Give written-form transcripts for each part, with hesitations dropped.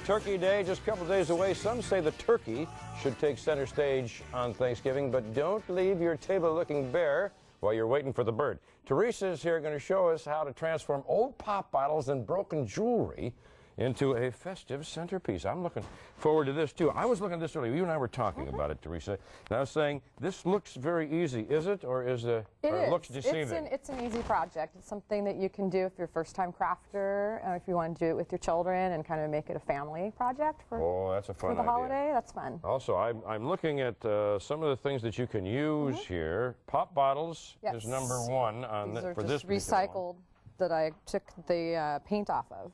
Turkey Day, just a couple days away. Some say the turkey should take center stage on Thanksgiving, but don't leave your table looking bare while you're waiting for the bird. Teresa's here going to show us how to transform old pop bottles and broken jewelry into a festive centerpiece. I'm looking forward to this, too. I was looking at this earlier. You and I were talking about it, Teresa. And I was saying, this looks very easy. Is it? Or is it? It looks deceiving? It's an easy project. It's something that you can do if you're a first-time crafter, if you want to do it with your children and kind of make it a family project for, that's a fun for the idea. holiday. That's fun. Also, I'm looking at some of the things that you can use here. Pop bottles is number one on for this recycled that I took the paint off of.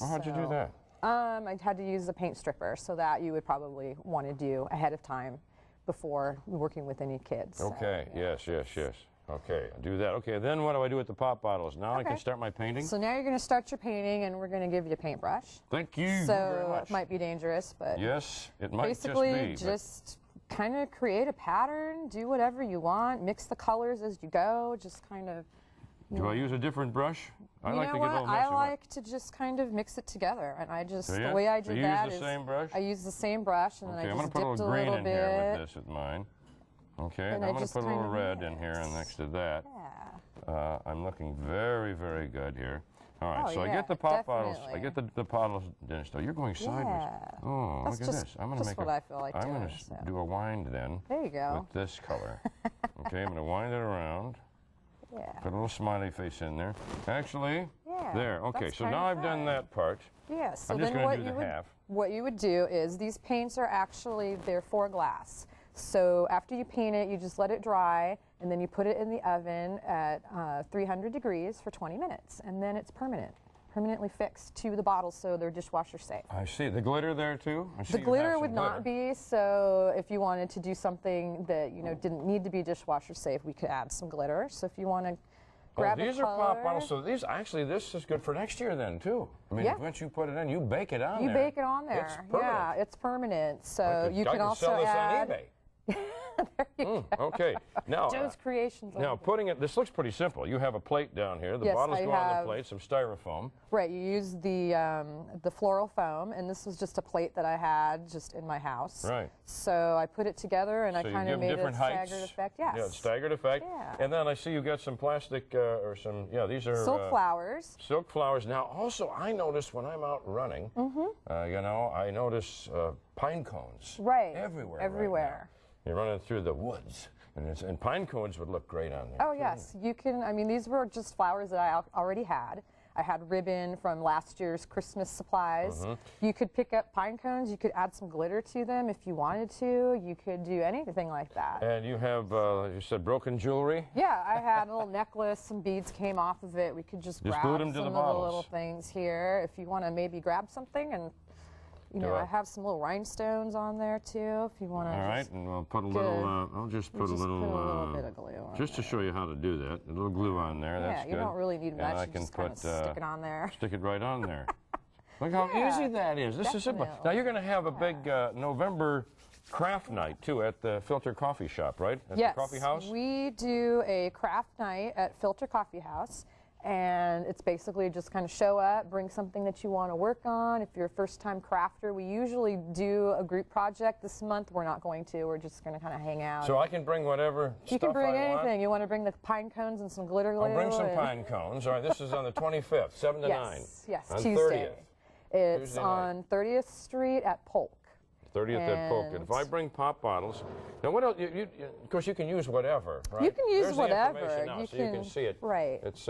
Oh, how'd you do that? I had to use a paint stripper, so that you would probably want to do ahead of time before working with any kids. Okay, so, yes. Okay, I'll do that. Okay, then what do I do with the pop bottles? Now I can start my painting? So now you're going to start your painting, and we're going to give you a paintbrush. Thank you very much. So it might be dangerous, but yes, it might basically just kind of create a pattern, do whatever you want, mix the colors as you go, just kind of. Do I use a different brush? I like to get a little messy. I like to just kind of mix it together, and I just the way I did that is is the same brush? I use the same brush, and then I just I'm going to put a little green in here with this at mine. Okay, and I'm going to put a little red in here and next to that. Yeah. I'm looking very, very good here. All right, so I get the pop bottles. I get the bottles. Oh, you're going sideways. Oh, look at this. I'm going to make what I feel like I'm going to do a wind then. There you go. With this color. Okay, I'm going to wind it around. Yeah. Put a little smiley face in there. Actually, there. Okay, so now I've done that part. Yeah, so I'm just then going to do the half. What you would do is these paints are actually, they're for glass. So after you paint it, you just let it dry, and then you put it in the oven at 300 degrees for 20 minutes, and then it's permanently fixed to the bottles, so they're dishwasher safe. I see. The glitter there too? The glitter would not be, so if you wanted to do something that didn't need to be dishwasher safe, we could add some glitter. So if you want to grab these a color, are pop bottles, so these this is good for next year then too. I mean, once you put it in, you bake it on there. You bake it on there. It's permanent. Yeah, it's permanent. So you can also sell this add. on eBay. There you go. Okay, now Joe's Creations. Now putting it, this looks pretty simple. You have a plate down here. The bottles go on the plate, some styrofoam. Right, you use the floral foam, and this was just a plate that I had just in my house. Right. So I put it together, and I kind of made it a staggered effect. Yes. Yeah, staggered effect. Yeah. And then I see you've got some plastic or some. Yeah, these are silk flowers. Silk flowers. Now, also, I notice when I'm out running, I notice pine cones. Right. Everywhere. Everywhere. You're running through the woods, and pine cones would look great on there. Oh, yes. You can, I mean, these were just flowers that I already had. I had ribbon from last year's Christmas supplies. You could pick up pine cones. You could add some glitter to them if you wanted to. You could do anything like that. And you have, you said, broken jewelry? Yeah, I had a little necklace. Some beads came off of it. We could just grab glue them to some the of the little things here. If you want to maybe grab something and... I have some little rhinestones on there too. If you want to. All right, and we'll put a little. I'll just put a little bit of glue on just to show you how to do that. A little glue on there. Yeah, that's good. You don't really need much. And I you can just kind of stick it on there. Stick it right on there. Look how easy that is. This is simple. Now you're going to have a big November craft night too at the Filter Coffee Shop, right? At the coffee house. We do a craft night at Filter Coffee House. And it's basically just kind of show up, bring something that you want to work on. If you're a first-time crafter, we usually do a group project. This month, we're not going to. We're just going to kind of hang out. So I can bring whatever You can bring anything. You want to bring the pine cones and some glitter glue? I'll bring some pine cones. All right, this is on the 25th, 7 to 9. Yes, on Tuesday. 30th. It's on 30th Street at Polk. 30th at Polk. And if I bring pop bottles, now what else? Of course, you can use whatever, right? You can use There's whatever. The information now, you can see it. Right. It's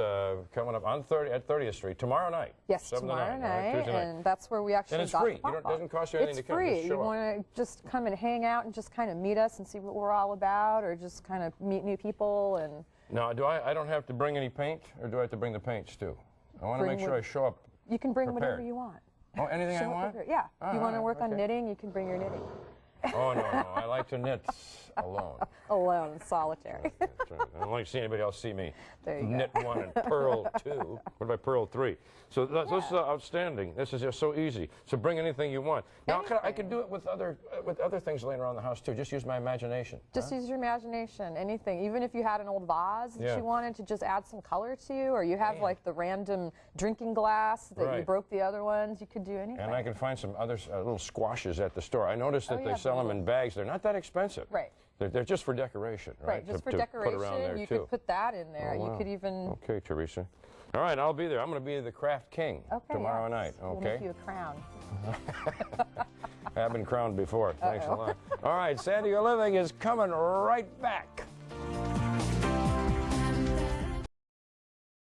coming up on at 30th Street tomorrow night. Yes, tomorrow night, Tuesday night. And that's where we actually. And it's free. It doesn't cost you anything to come. It's free. You want to just come and hang out and just kind of meet us and see what we're all about, or just kind of meet new people and. Now, I don't have to bring any paint, or do I have to bring the paints too? I want to make sure I show up. You can bring prepared. whatever you want. Oh, anything I want? Yeah. If you want to work on knitting, you can bring your knitting. Oh, no, I like to knit. alone. Alone, solitary. That's right. I don't like to see anybody else see me There you knit one and purl two. What about purl three? So this is outstanding. This is just so easy. So bring anything you want. Now I could do it with other things laying around the house too. Just use my imagination. Just use your imagination. Anything. Even if you had an old vase that you wanted to just add some color to, or you have like the random drinking glass that you broke the other ones, you could do anything. And I can find some other little squashes at the store. I noticed that they sell them in bags. They're not that expensive. Right. They're just for decoration, right? Right, just for to decoration. Put around there you too. could put that in there. Oh, wow. You could even. Okay, Teresa. All right, I'll be there. I'm going to be the craft king tomorrow night. We'll Okay. make you a crown. I've been crowned before. Thanks a lot. All right, San Diego Living is coming right back.